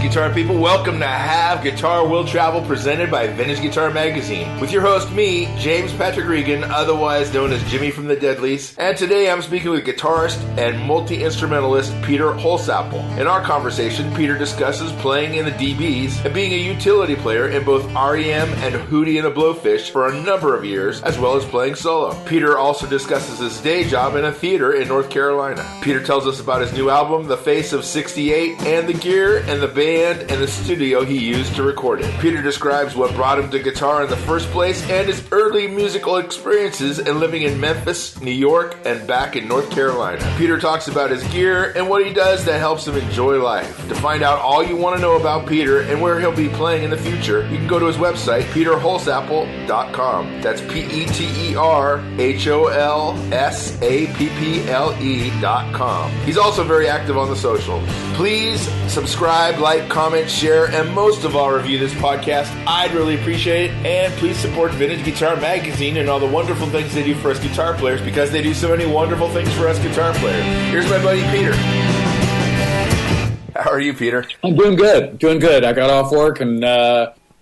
guitar people. Welcome to Have Guitar Will Travel, presented by Vintage Guitar Magazine. With your host, me, James Patrick Regan, otherwise known as Jimmy from the Deadlies. And today I'm speaking with guitarist and multi-instrumentalist Peter Holsapple. In our conversation, Peter discusses playing in the DBs and being a utility player in both REM and Hootie and the Blowfish for a number of years, as well as playing solo. Peter also discusses his day job in a theater in North Carolina. Peter tells us about his new album, The Face of 68, and the gear and the band and the studio he used to record it. Peter describes what brought him to guitar in the first place and his early musical experiences in living in Memphis, New York, and back in North Carolina. Peter talks about his gear and what he does that helps him enjoy life. To find out all you want to know about Peter and where he'll be playing in the future, you can go to his website, peterholsapple.com. That's peterholsapple.com. He's also very active on the socials. Please subscribe, like, comment, share, and most of all, review this podcast. I'd really appreciate it. And please support Vintage Guitar Magazine and all the wonderful things they do for us guitar players, because they do so many wonderful things for us guitar players. Here's my buddy Peter. How are you, Peter? I'm doing good. I got off work and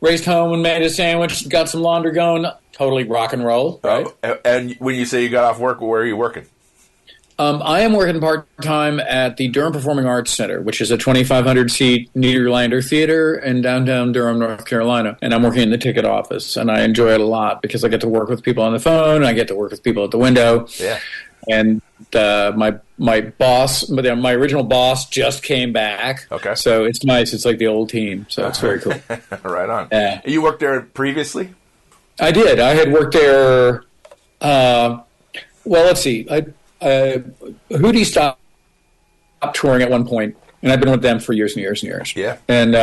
raced home and made a sandwich, got some laundry going. Totally rock and roll, right? And when you say you got off work, where are you working? I am working part-time at the Durham Performing Arts Center, which is a 2,500-seat Nederlander theater in downtown Durham, North Carolina. And I'm working in the ticket office, and I enjoy it a lot because I get to work with people on the phone, I get to work with people at the window. Yeah. And my boss, my original boss just came back. Okay. So it's nice. It's like the old team, so it's very cool. Right on. You worked there previously? I did. I had worked there, well, let's see. Hootie stopped touring at one point, and I've been with them for years and years and years. Yeah. And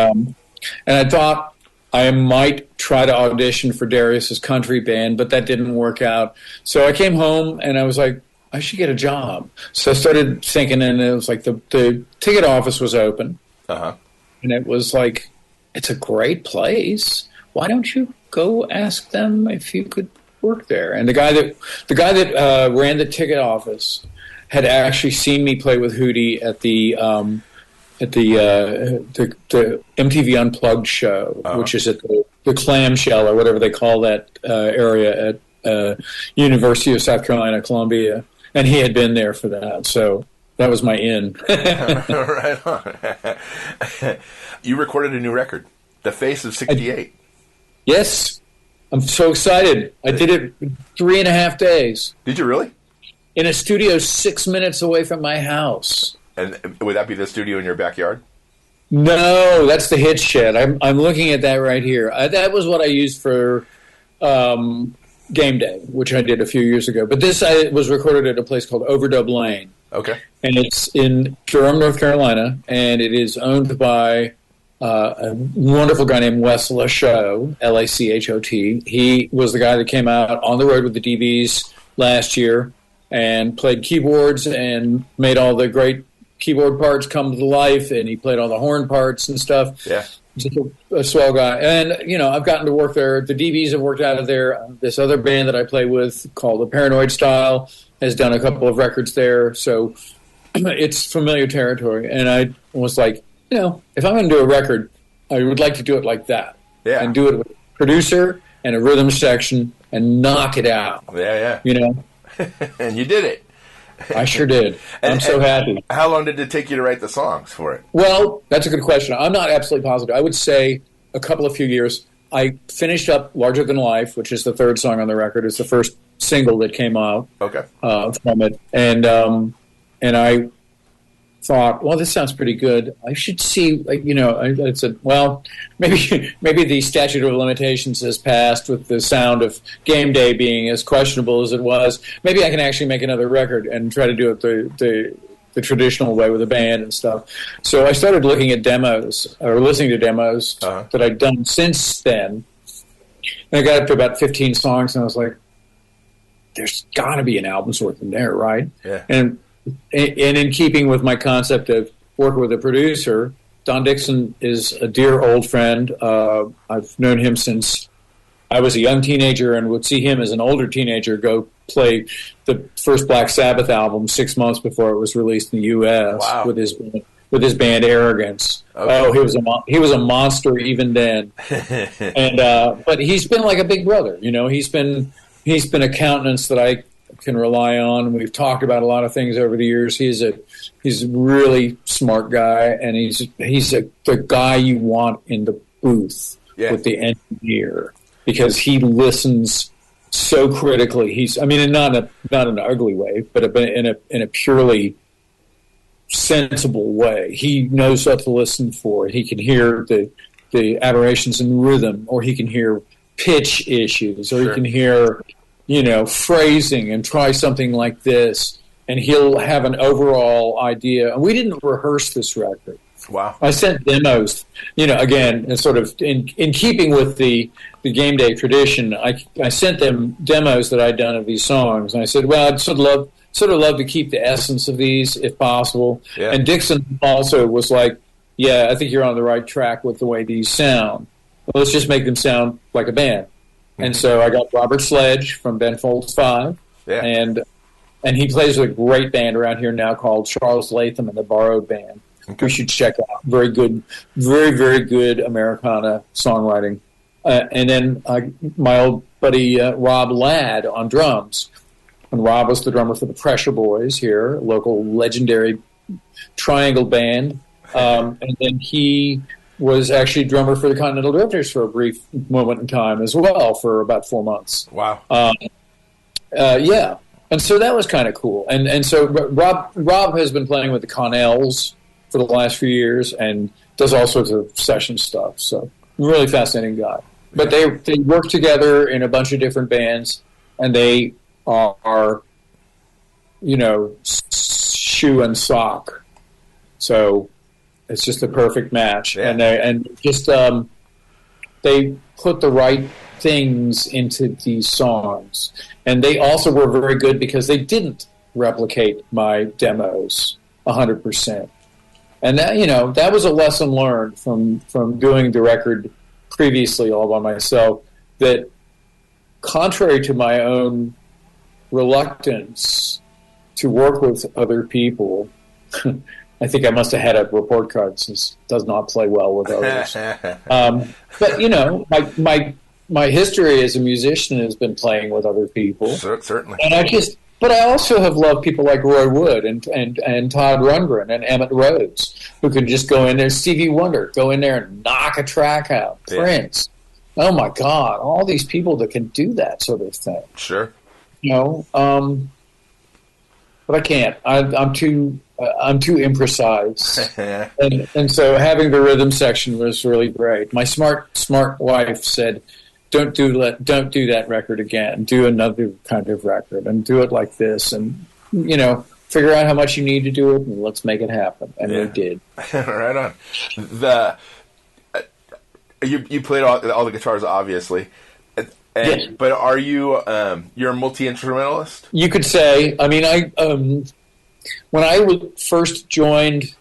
I thought I might try to audition for Darius's country band, but that didn't work out. So I came home, and I was like, I should get a job. So I started thinking, and it was like the ticket office was open. Uh-huh. And it was like, it's a great place. Why don't you go ask them if you could work there? And the guy that ran the ticket office had actually seen me play with Hootie at the MTV Unplugged show, which is at the clamshell or whatever they call that area at University of South Carolina, Columbia. And he had been there for that, so that was my in. Right on. You recorded a new record, The Face of 68. Yes. I'm so excited. I did it in 3.5 days. Did you really? In a studio 6 minutes away from my house. And would that be the studio in your backyard? No, that's the hit shed. I'm looking at that right here. That was what I used for Game Day, which I did a few years ago. But this was recorded at a place called Overdub Lane. Okay. And it's in Durham, North Carolina, and it is owned by a wonderful guy named Wes Lachot, Lachot. He was the guy that came out on the road with the DBs last year and played keyboards and made all the great keyboard parts come to life, and he played all the horn parts and stuff. Yeah. He's a swell guy. And, I've gotten to work there. The DBs have worked out of there. This other band that I play with called the Paranoid Style has done a couple of records there. So it's familiar territory. And I was like, if I'm going to do a record, I would like to do it like that. Yeah. And do it with a producer and a rhythm section and knock it out. Yeah. And you did it. I sure did. I'm so happy. How long did it take you to write the songs for it? Well, that's a good question. I'm not absolutely positive. I would say a few years. I finished up Larger Than Life, which is the third song on the record. It's the first single that came out from it. And I thought, well, this sounds pretty good. I should see, I said, well, maybe the statute of limitations has passed with the sound of Game Day being as questionable as it was. Maybe I can actually make another record and try to do it the traditional way with a band and stuff. So I started looking at demos or listening to demos that I'd done since then. And I got up to about 15 songs, and I was like, there's got to be an album's worth in there, right? Yeah. And in keeping with my concept of working with a producer, Don Dixon is a dear old friend. I've known him since I was a young teenager and would see him as an older teenager go play the first Black Sabbath album 6 months before it was released in the U.S. Wow. with his band. with his band Arrogance. Okay. Oh, he was a monster even then. And but he's been like a big brother. You know, he's been a countenance that I can rely on. We've talked about a lot of things over the years. He's a really smart guy, and he's the guy you want in the booth with the engineer, because he listens so critically. Not in an ugly way, but in a purely sensible way. He knows what to listen for. He can hear the aberrations in rhythm, or he can hear pitch issues, or he can hear, phrasing and try something like this, and he'll have an overall idea. And we didn't rehearse this record. Wow. I sent demos, again, sort of in keeping with the game day tradition. I sent them demos that I'd done of these songs, and I said, well, I'd sort of love to keep the essence of these if possible. Yeah. And Dixon also was like, yeah, I think you're on the right track with the way these sound. Well, let's just make them sound like a band. Mm-hmm. And so I got Robert Sledge from Ben Folds 5, and he plays with a great band around here now called Charles Latham and the Borrowed Band. Okay. We should check out. Very good, very, very good Americana songwriting. And then my old buddy Rob Ladd on drums. And Rob was the drummer for the Pressure Boys here, a local legendary triangle band. And then he was actually drummer for the Continental Drifters for a brief moment in time as well, for about 4 months. Wow. Yeah. And so that was kind of cool. And so Rob has been playing with the Connells for the last few years and does all sorts of session stuff. So really fascinating guy. But they work together in a bunch of different bands, and they are, shoe and sock. So it's just a perfect match. Yeah. And they put the right things into these songs. And they also were very good because they didn't replicate my demos 100%. And that was a lesson learned from doing the record previously all by myself, that contrary to my own reluctance to work with other people, I think I must have had a report card, since it does not play well with others. But my history as a musician has been playing with other people. Certainly. And but I also have loved people like Roy Wood and Todd Rundgren and Emmett Rhodes, who can just go in there. Stevie Wonder, go in there and knock a track out. Yeah. Prince. Oh my God, all these people that can do that sort of thing. Sure. But I can't. I'm too imprecise. and so having the rhythm section was really great. My smart wife said, Don't do that record again. Do another kind of record and do it like this, and figure out how much you need to do it, and let's make it happen. And we did. Right on. You played all the guitars, obviously, yes. But are you you're a multi-instrumentalist? You could say. I mean, when I first joined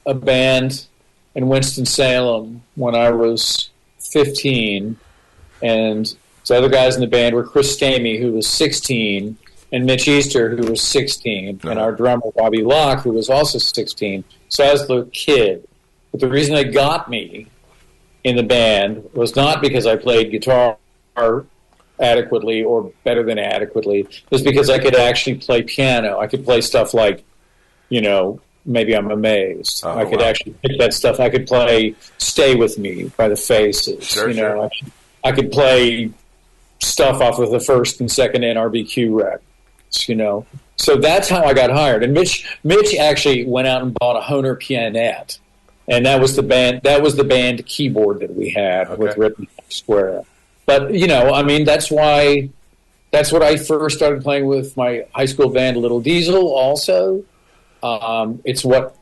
a band in Winston-Salem when I was 15. And the other guys in the band were Chris Stamey, who was 16, and Mitch Easter, who was 16, and our drummer, Bobby Locke, who was also 16. So I was the kid. But the reason they got me in the band was not because I played guitar adequately or better than adequately. It was because I could actually play piano. I could play stuff like, Maybe I'm Amazed. I could actually pick that stuff. I could play Stay With Me by the Faces. Sure. I could play stuff off of the first and second NRBQ records, So that's how I got hired. And Mitch actually went out and bought a Hohner pianette, and that was the band keyboard that we had with Written Square. But that's what I first started playing with my high school band, Little Diesel. Also, it's what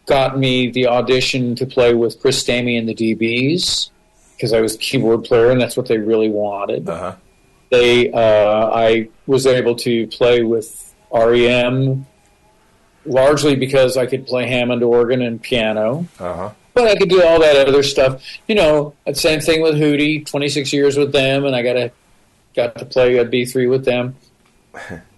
got me the audition to play with Chris Stamey and the DBs, because I was the keyboard player, and that's what they really wanted. Uh-huh. I was able to play with REM largely because I could play Hammond organ and piano. Uh-huh. But I could do all that other stuff. Same thing with Hootie, 26 years with them, and I got to play a B3 with them.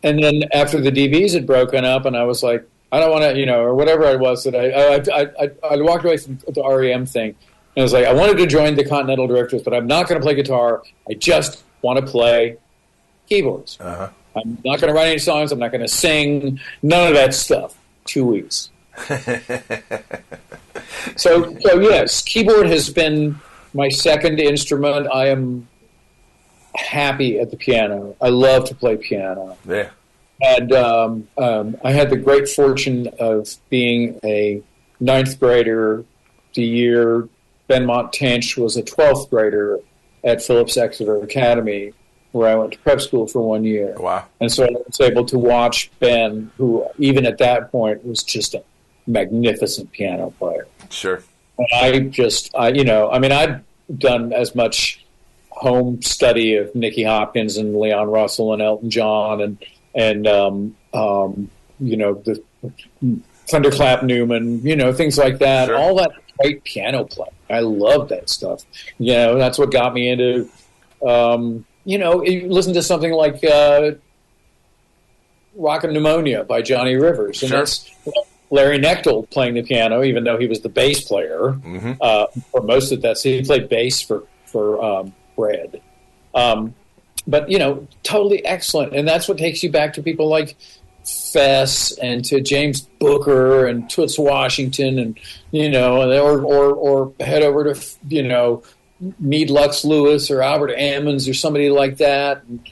And then after the DBs had broken up, and I was like, I don't want to, or whatever it was that I walked away from the REM thing. And I was like, I wanted to join the Continental Drifters, but I'm not going to play guitar. I just want to play keyboards. Uh-huh. I'm not going to write any songs. I'm not going to sing. None of that stuff. 2 weeks. So yes, keyboard has been my second instrument. I am happy at the piano. I love to play piano. Yeah. And I had the great fortune of being a 9th grader the year Ben Montench was a 12th grader at Phillips Exeter Academy, where I went to prep school for 1 year. Wow. And so I was able to watch Ben, who even at that point was just a magnificent piano player. Sure. And I'd done as much home study of Nicky Hopkins and Leon Russell and Elton John and the Thunderclap Newman, things like that. Sure. All that great piano playing. I love that stuff. That's what got me into, you listen to something like Rockin' Pneumonia by Johnny Rivers. And sure. That's Larry Knechtel playing the piano, even though he was the bass player for most of that. So he played bass for Red. But, totally excellent. And that's what takes you back to people like Fess and to James Booker and Toots Washington and, or head over to, Meade Lux Lewis or Albert Ammons or somebody like that. And,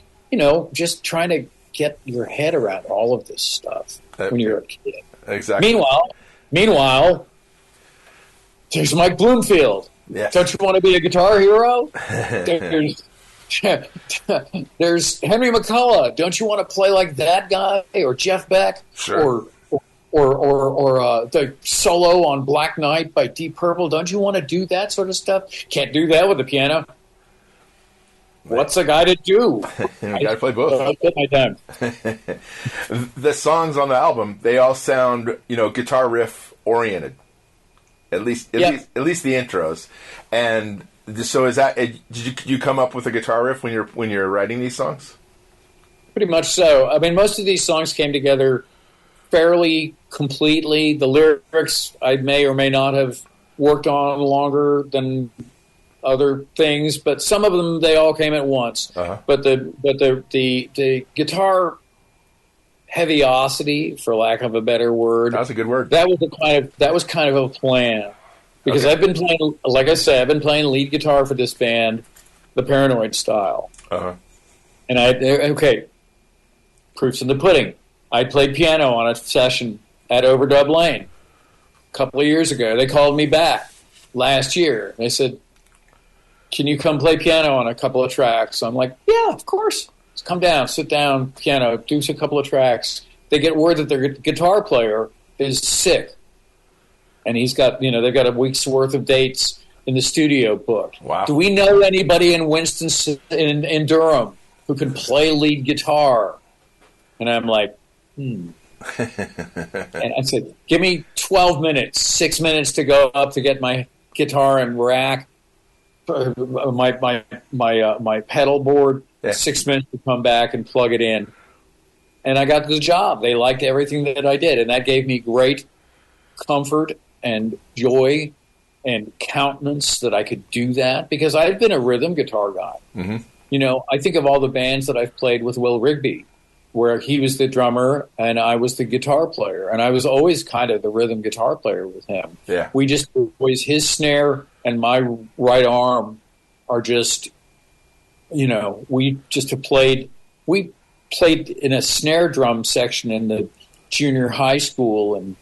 just trying to get your head around all of this stuff when you're a kid. Exactly. Meanwhile, there's Mike Bloomfield. Yes. Don't you want to be a guitar hero? There's Henry McCullough. Don't you want to play like that guy or Jeff Beck? Sure. Or the solo on Black Knight by Deep Purple? Don't you want to do that sort of stuff? Can't do that with the piano. What's a guy to do? You got to play both. I get my time. The songs on the album, they all sound, guitar riff oriented. At least the intros. And so is that? Did you come up with a guitar riff when you're writing these songs? Pretty much so. I mean, most of these songs came together fairly completely. The lyrics I may or may not have worked on longer than other things, but some of them they all came at once. Uh-huh. But the guitar heaviosity, for lack of a better word, that's a good word. That was kind of a plan, because okay. I've been playing, like I said, I've been playing lead guitar for this band, the Paranoid style. Uh-huh. And proof's in the pudding. I played piano on a session at Overdub Lane a couple of years ago. They called me back last year. They said, "Can you come play piano on a couple of tracks?" So I'm like, "Yeah, of course. Let's come down, sit down, piano, do a couple of tracks." They get word that their guitar player is sick, and he's got, they've got a week's worth of dates in the studio booked. Wow. Do we know anybody in in Durham who can play lead guitar? And I'm like, And I said, "Give me 12 minutes, 6 minutes to go up to get my guitar and rack, my pedal board, 6 minutes to come back and plug it in." And I got the job. They liked everything that I did, and that gave me great comfort and joy and countenance that I could do that, because I've been a rhythm guitar guy. Mm-hmm. I think of all the bands that I've played with Will Rigby, where he was the drummer and I was the guitar player, and I was always kind of the rhythm guitar player with him. Yeah. We just always, his snare and my right arm are just, we played in a snare drum section in the junior high school, and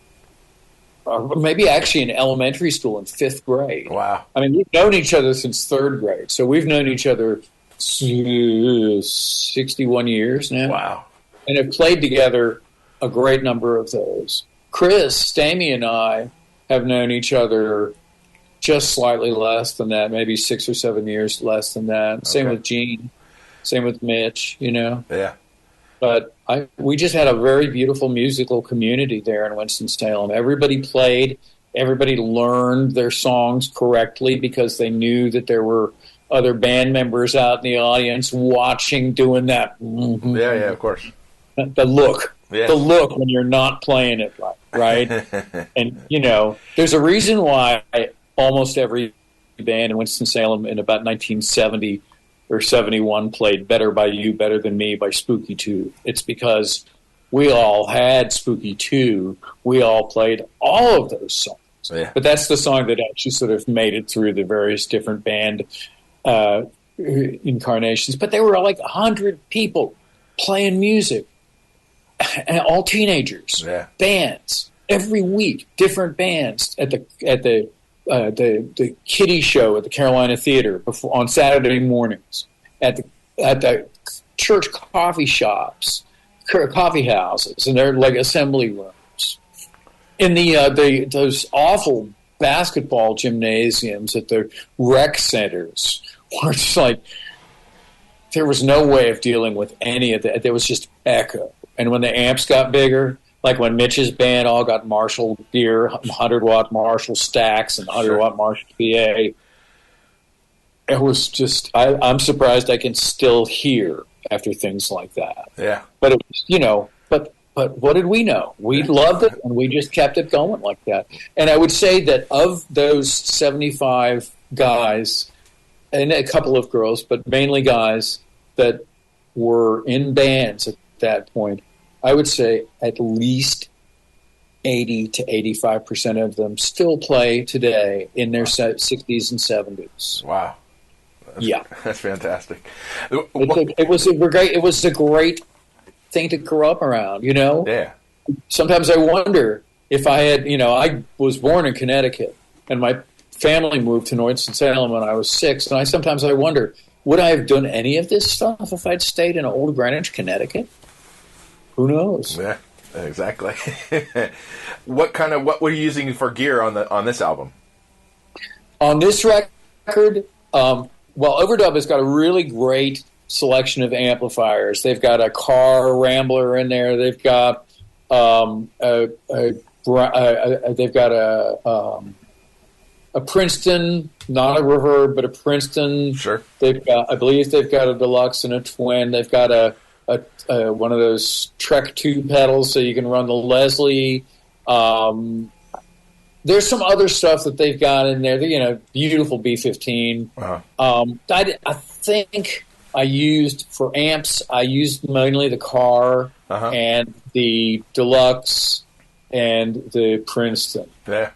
maybe actually in elementary school in 5th grade. Wow. I mean, we've known each other since 3rd grade, so we've known each other 61 years now. Wow. And have played together a great number of those. Chris Stamey and I have known each other just slightly less than that, maybe 6 or 7 years less than that. Okay. Same with Gene, same with Mitch, Yeah. But we just had a very beautiful musical community there in Winston-Salem. Everybody played, everybody learned their songs correctly because they knew that there were other band members out in the audience watching, doing that. Yeah, of course. the look. Yeah. The look when you're not playing it right? And, there's a reason why almost every band in Winston-Salem in about 1970 or 71 played Better by You, Better Than Me by Spooky 2. It's because we all had Spooky 2. We all played all of those songs. Yeah. But that's the song that actually sort of made it through the various different band incarnations. But there were like 100 people playing music, all teenagers, bands every week, different bands at the kiddie show at the Carolina Theater on Saturday mornings, at the church coffee shops, coffee houses, and their like assembly rooms, in those awful basketball gymnasiums at the rec centers, where it's like there was no way of dealing with any of that. There was just echo. And when the amps got bigger, like when Mitch's band all got Marshall gear, 100-watt Marshall stacks and 100-watt Marshall PA, it was just, I'm surprised I can still hear after things like that. Yeah. But it was, but what did we know? We loved it, and we just kept it going like that. And I would say that of those 75 guys, and a couple of girls, but mainly guys that were in bands at that point, I would say at least 80 to 85% of them still play today in their 60s and 70s. Wow. That's fantastic. It was a great thing to grow up around, Yeah. Sometimes I wonder if I had, I was born in Connecticut, and my family moved to Winston-Salem when I was 6, and sometimes I wonder, would I have done any of this stuff if I'd stayed in Old Greenwich, Connecticut? Who knows? Yeah, exactly. What were you using for gear on this album? On this record, Overdub has got a really great selection of amplifiers. They've got a car Rambler in there. They've got a Princeton, not a Reverb, but a Princeton. Sure. I believe they've got a Deluxe and a Twin. They've got a one of those Trek 2 pedals, so you can run the Leslie. There's some other stuff that they've got in there. Beautiful B15. Uh-huh. I think I used for amps. I used mainly the car and the Deluxe and the Princeton. Yeah.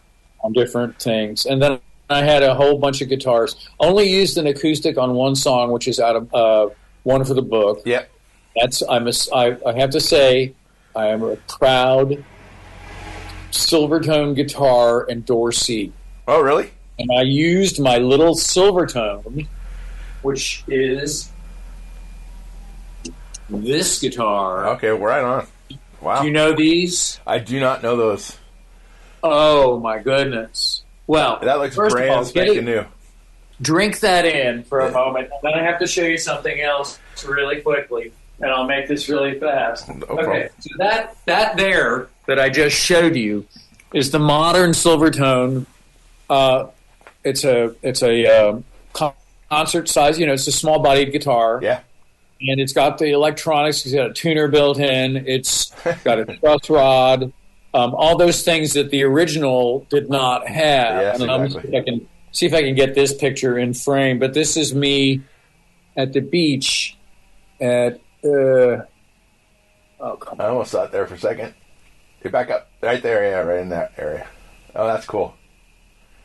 On different things, and then I had a whole bunch of guitars. Only used an acoustic on one song, which is out of One for the Book. Yep. I have to say, I am a proud Silvertone guitar endorsee. Oh, really? And I used my little Silvertone, which is this guitar. Okay, right on. Wow. Do you know these? I do not know those. Oh, my goodness. Well, that looks brand spanking new. Drink that in for a moment, and then I have to show you something else really quickly, and I'll make this really fast. No problem. So that there that I just showed you is the modern Silvertone. It's a concert size. It's a small-bodied guitar. Yeah. And it's got the electronics. It's got a tuner built in. It's got a truss rod. All those things that the original did not have. Yes, and exactly. See if I can get this picture in frame. But this is me at the beach at I almost saw it there for a second. You're back up. Right there, yeah, right in that area. Oh, that's cool.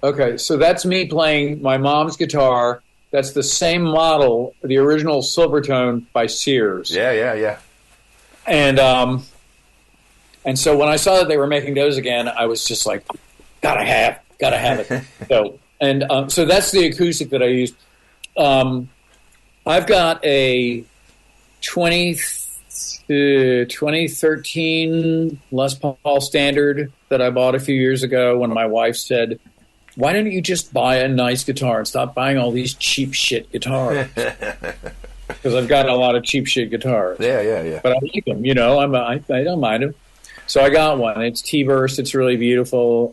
Okay, so that's me playing my mom's guitar. That's the same model, the original Silvertone by Sears. Yeah. And so when I saw that they were making those again, I was just like, gotta have it. So that's the acoustic that I used. I've got a 2013 Les Paul Standard that I bought a few years ago when my wife said, why don't you just buy a nice guitar and stop buying all these cheap shit guitars? Because I've got a lot of cheap shit guitars. Yeah. But I like them, I don't mind them. So I got one. It's T-Burst. It's really beautiful.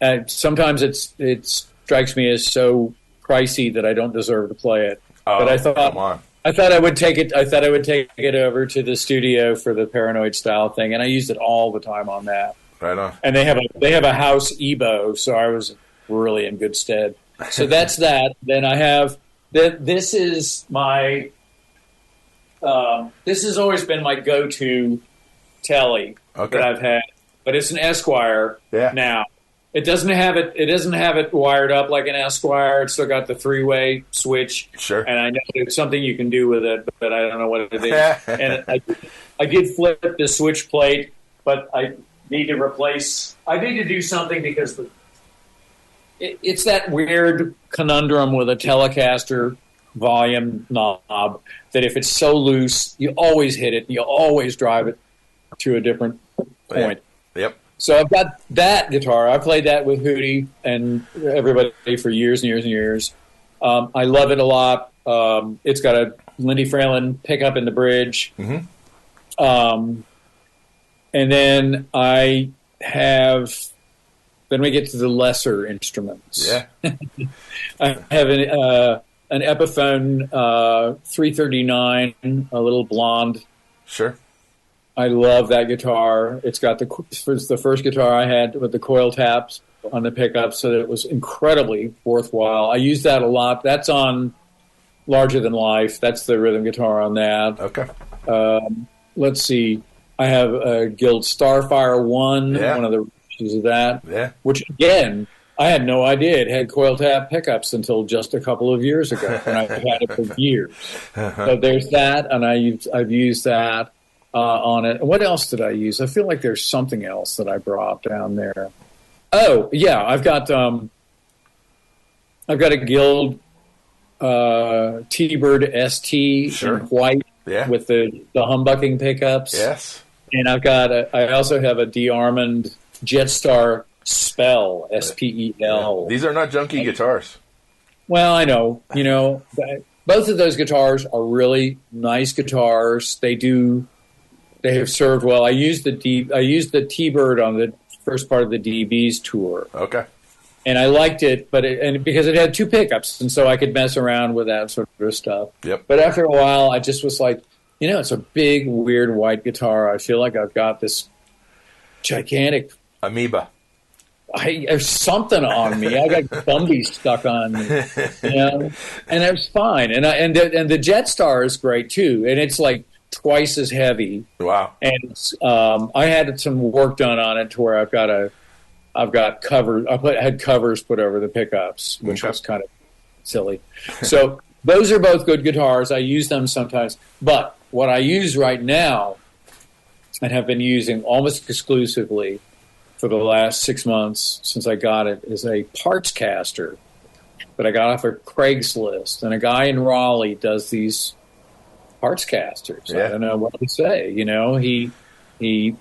And sometimes it strikes me as so pricey that I don't deserve to play it. Oh, but I thought, come on. I thought I would take it over to the studio for the Paranoid style thing, and I used it all the time on that. Right on. And they have a house EBO, so I was really in good stead. So that's that. Then I have this is my this has always been my go-to telly that I've had, but it's an Esquire now. It doesn't have it wired up like an Esquire. It's still got the 3-way switch. Sure. And I know there's something you can do with it, but I don't know what it is. And I did flip the switch plate, but I need to do something because it's that weird conundrum with a Telecaster volume knob that if it's so loose, you always hit it. You always drive it to a different point. Yep. So I've got that guitar. I played that with Hootie and everybody for years and years and years. I love it a lot. It's got a Lindy Fralin pickup in the bridge. Mm-hmm. And then then we get to the lesser instruments. Yeah. I have an Epiphone 339, a little blonde. Sure. I love that guitar. It's got the first guitar I had with the coil taps on the pickup, so that it was incredibly worthwhile. I use that a lot. That's on Larger Than Life. That's the rhythm guitar on that. Okay. Let's see. I have a Guild Starfire 1, one of the issues of that, which, again, I had no idea it had coil tap pickups until just a couple of years ago, and I've had it for years. So there's that, and I've used that. On it. What else did I use? I feel like there's something else that I brought down there. Oh, yeah, I've got a Guild T-Bird ST in white with the humbucking pickups. Yes. And I also have a DeArmond Jetstar Spell, SPEL. Yeah. These are not junky guitars. Well, I know. Both of those guitars are really nice guitars. They have served well. I used the T-Bird on the first part of the DB's tour. Okay. And I liked it, because it had 2 pickups, and so I could mess around with that sort of stuff. Yep. But after a while, I just was like, it's a big, weird white guitar. I feel like I've got this gigantic amoeba. There's something on me. I got Gumby stuck on me, and it was fine. And the Jetstar is great too, and it's like twice as heavy. Wow! And I had some work done on it to where I've got covers. I had covers put over the pickups, which was kind of silly. So those are both good guitars. I use them sometimes, but what I use right now and have been using almost exclusively for the last 6 months since I got it is a parts caster that I got off of Craigslist, and a guy in Raleigh does these parts casters. I don't know what to say. He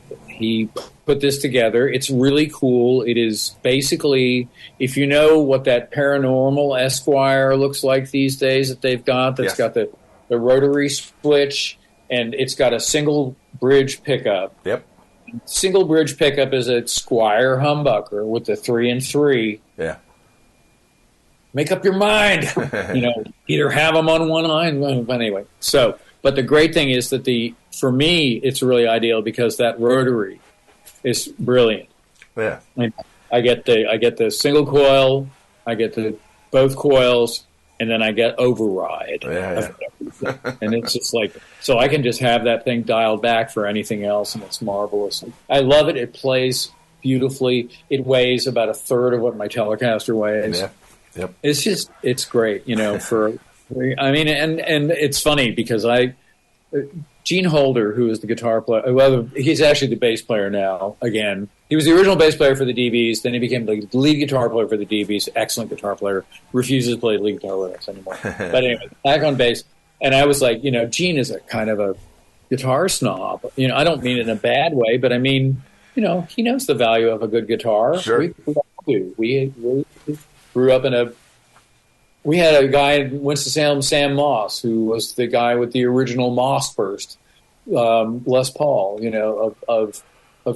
put this together. It's really cool. It is basically, if you know what that Paranormal Esquire looks like these days that they've got, that's got the rotary switch, and it's got a single bridge pickup. Yep. Single bridge pickup is a Squire humbucker with the 3 and 3. Yeah. Make up your mind. Either have them on one eye. But anyway, but the great thing is that for me, it's really ideal because that rotary is brilliant. Yeah. I get the single coil, I get both coils, and then I get override. And it's just like, so I can just have that thing dialed back for anything else, and it's marvelous. I love it. It plays beautifully. It weighs about a third of what my Telecaster weighs. Yeah. Yep. It's great, and it's funny because Gene Holder, who is the guitar player, well, he's actually the bass player now, again. He was the original bass player for the DBs, then he became the lead guitar player for the DBs, excellent guitar player, refuses to play lead guitar with us anymore. But anyway, back on bass, and I was like, Gene is a kind of a guitar snob. I don't mean it in a bad way, but I mean, he knows the value of a good guitar. Sure. We all do. We grew up we had a guy in Winston-Salem, Sam Moss, who was the guy with the original Moss burst, Les Paul, of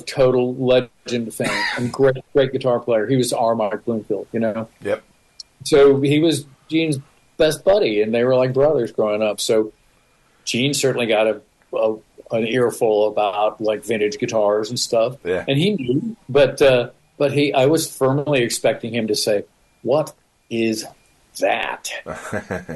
total legend fame and great guitar player. He was our Mike Bloomfield, Yep. So he was Gene's best buddy, and they were like brothers growing up. So Gene certainly got an earful about like vintage guitars and stuff, and he knew. But I was firmly expecting him to say, "What is that?"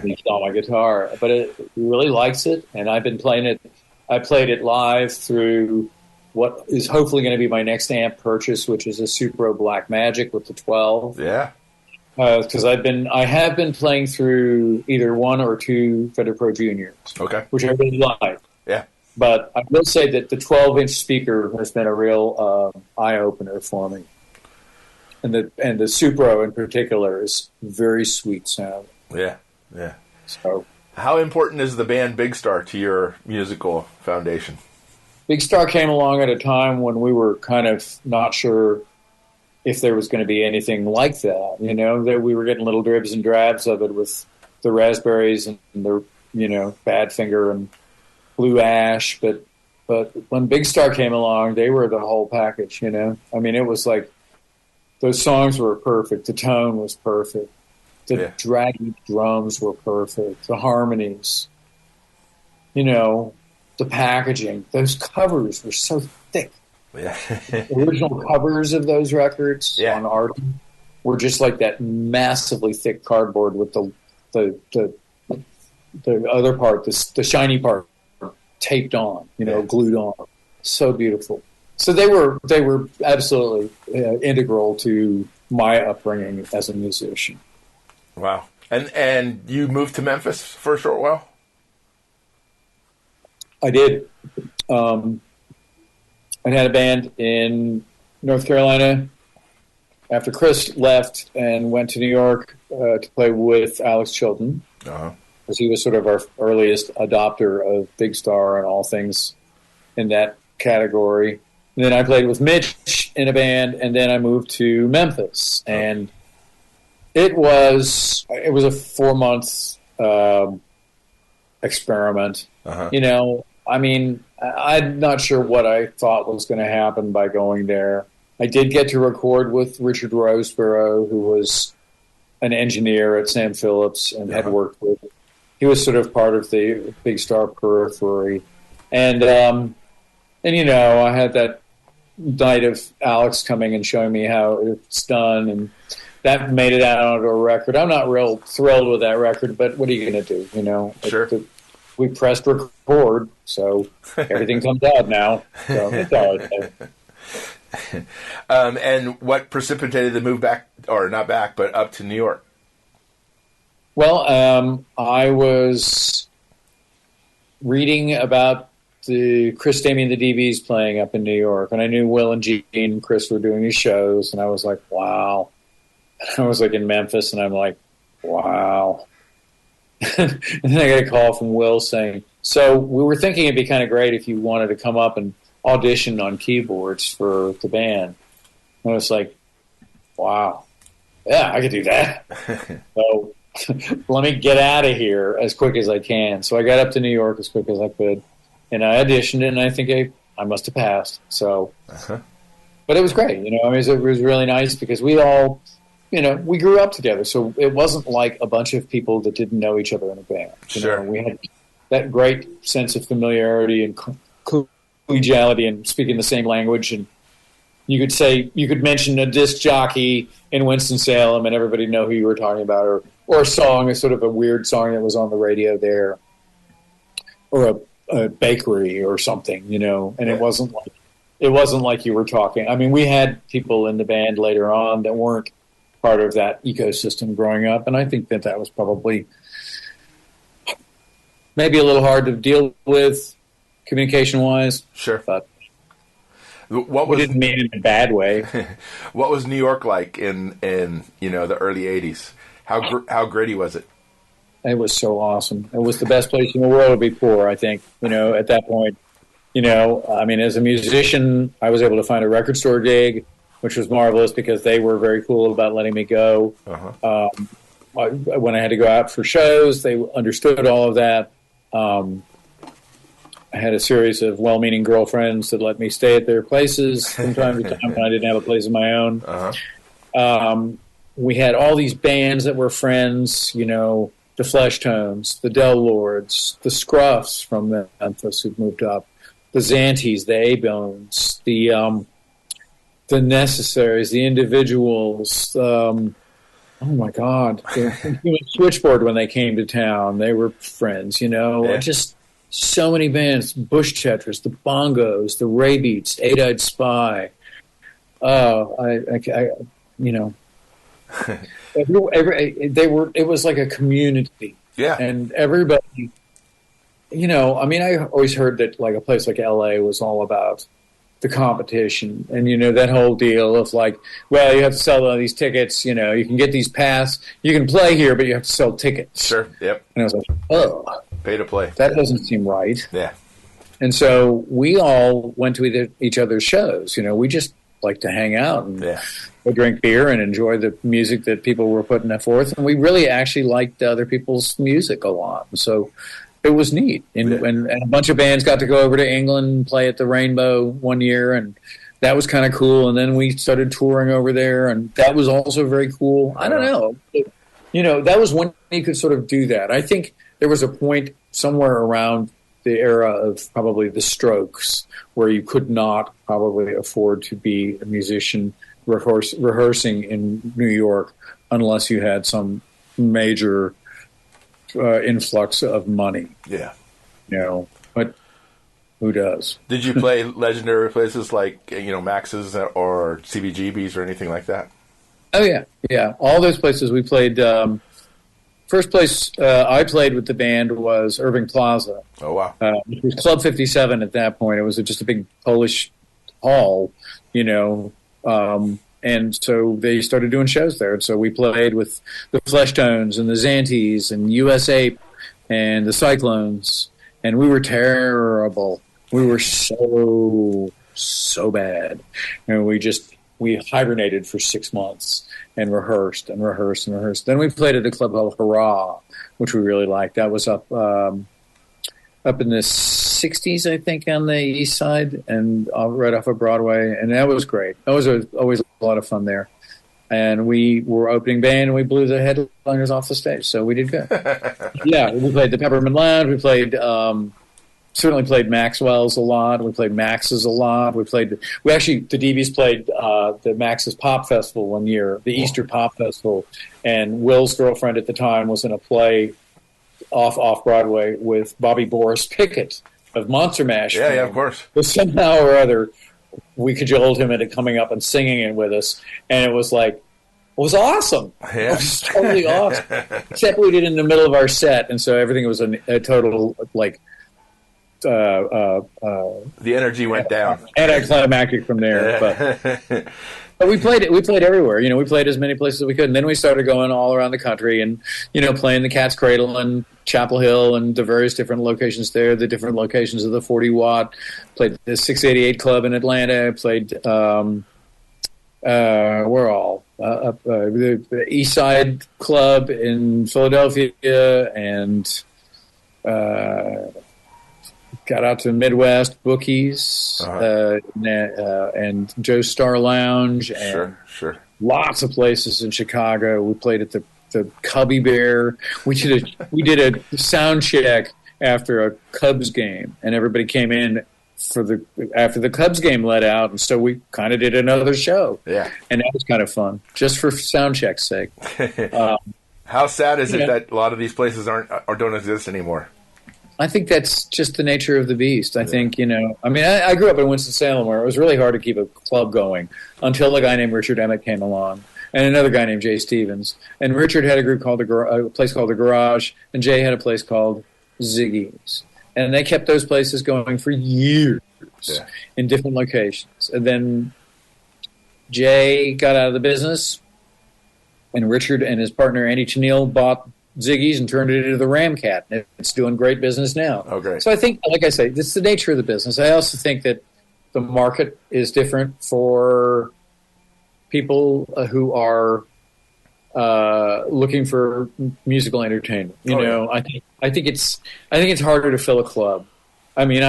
He saw my guitar, but he really likes it, and I've been playing it. I played it live through what is hopefully going to be my next amp purchase, which is a Supro Black Magic with the 12. Yeah. Because I have been playing through either one or two Fender Pro Juniors. Okay. Which I really like. Yeah. But I will say that the 12-inch speaker has been a real eye opener for me, and the Supro in particular is very sweet sound. Yeah. Yeah. So, how important is the band Big Star to your musical foundation? Big Star came along at a time when we were kind of not sure if there was going to be anything like that, that we were getting little dribs and drabs of it with the Raspberries and the, Badfinger and Blue Ash. But when Big Star came along, they were the whole package, I mean, it was like those songs were perfect. The tone was perfect. The draggy drums were perfect. The harmonies, the packaging. Those covers were so thick. Yeah. The original covers of those records on art were just like that massively thick cardboard with the other part, the shiny part, taped on, glued on. So beautiful. So they were absolutely integral to my upbringing as a musician. Wow. And you moved to Memphis for a short while? I did. I had a band in North Carolina after Chris left and went to New York to play with Alex Chilton, because he was sort of our earliest adopter of Big Star and all things in that category. And then I played with Mitch in a band, and then I moved to Memphis, and it was a 4-month experiment. I mean, I'm not sure what I thought was going to happen by going there. I did get to record with Richard Roseborough, who was an engineer at Sam Phillips and had worked with. He was sort of part of the Big Star periphery, and I had that night of Alex coming and showing me how it's done, and that made it out onto a record. I'm not real thrilled with that record, but what are you going to do? Sure. We pressed record, so everything comes out now. So it's all right. And what precipitated the move back, or not back, but up to New York? Well, I was reading about the Chris Stamey and the DBs playing up in New York, and I knew Will and Gene and Chris were doing these shows, and I was like, wow. I was like in Memphis, and I'm like, wow. And then I got a call from Will saying, so we were thinking it'd be kind of great if you wanted to come up and audition on keyboards for the band. And I was like, wow, yeah, I could do that. So let me get out of here as quick as I can. So I got up to New York as quick as I could, and I auditioned, and I think I must have passed. So, but it was great. I mean, it was really nice because we all, we grew up together, so it wasn't like a bunch of people that didn't know each other in a band. We had that great sense of familiarity and collegiality and speaking the same language. And you could mention a disc jockey in Winston-Salem and everybody know who you were talking about, or a song, a sort of a weird song that was on the radio there, or a bakery or something, and it wasn't like you were talking. I mean, we had people in the band later on that weren't part of that ecosystem growing up, and I think that was probably maybe a little hard to deal with communication-wise. Sure. But we didn't mean it in a bad way. What was New York like in the early 80s? How gritty was it? It was so awesome. It was the best place in the world to be poor, I think, at that point. I mean, as a musician, I was able to find a record store gig, which was marvelous because they were very cool about letting me go. When I had to go out for shows, they understood all of that. I had a series of well-meaning girlfriends that let me stay at their places from time to time when I didn't have a place of my own. We had all these bands that were friends, the the Fleshtones, the Del Lords, the Scruffs from Memphis who've moved up, the Xanties, the A-Bones, the Necessaries, the Individuals. Oh my God, the Switchboard when they came to town, they were friends. Just so many bands. Bush Tetris, the Bongos, the Ray Beats, Eight-Eyed Spy. It was like a community. Yeah. And everybody, I always heard that like a place like LA was all about the competition and, that whole deal of like, well, you have to sell all these tickets, you can get these pass, you can play here, but you have to sell tickets. Sure. Yep. And I was like, oh, pay to play. That doesn't seem right. Yeah. And so we all went to each other's shows. We just like to hang out and drink beer and enjoy the music that people were putting forth. And we really actually liked other people's music a lot. And so it was neat. And a bunch of bands got to go over to England and play at the Rainbow one year. And that was kind of cool. And then we started touring over there. And that was also very cool. I don't know. That was when you could sort of do that. I think there was a point somewhere around the era of probably the Strokes where you could not probably afford to be a musician rehearsing in New York unless you had some major influx of money. Yeah. But who does? Did you play legendary places like, Max's or CBGB's or anything like that? Oh, yeah. Yeah. All those places we played. First place I played with the band was Irving Plaza. Oh, wow. It was Club 57 at that point. It was just a big Polish hall, and so they started doing shows there. And so we played with the Fleshtones and the Xanties and USA and the Cyclones, and we were terrible. We were so bad. And we hibernated for 6 months and rehearsed and rehearsed and rehearsed. Then we played at a club called Hurrah, which we really liked. That was up in the 60s, I think, on the east side and right off of Broadway. And that was great. That was always a lot of fun there. And we were opening band, and we blew the headliners off the stage, so we did good. Yeah, we played the Peppermint Lounge. We played... certainly played Maxwell's a lot. We played Max's a lot. The DBs played the Max's Pop Festival one year, the Easter Pop Festival, and Will's girlfriend at the time was in a play off Broadway with Bobby Boris Pickett of Monster Mash. Yeah, of course. But somehow or other, we cajoled him into coming up and singing it with us, and it was awesome. Yeah. It was totally awesome. Except we did it in the middle of our set, and so everything was a total the energy went down. Anticlimactic from there, but we played everywhere. We played as many places as we could, and then we started going all around the country, and playing the Cat's Cradle and Chapel Hill and the various different locations there, the different locations of the 40 Watt. Played the 688 Club in Atlanta. Played the East Side Club in Philadelphia, and got out to the Midwest Bookies and Joe's Star Lounge and lots of places in Chicago. We played at the Cubby Bear. We did a sound check after a Cubs game, and everybody came in after the Cubs game let out, and so we kind of did another show. Yeah, and that was kind of fun, just for sound check's sake. How sad is it that a lot of these places don't exist anymore? I think that's just the nature of the beast. I think, I grew up in Winston-Salem where it was really hard to keep a club going until a guy named Richard Emmett came along and another guy named Jay Stevens. And Richard had a place called The Garage, and Jay had a place called Ziggy's. And they kept those places going for years in different locations. And then Jay got out of the business, and Richard and his partner Andy Chenille bought Ziggy's and turned it into the Ramcat. It's doing great business now. Oh, great. So I think, like I say, this is the nature of the business. I also think that the market is different for people who are looking for musical entertainment. I think it's harder to fill a club. I mean,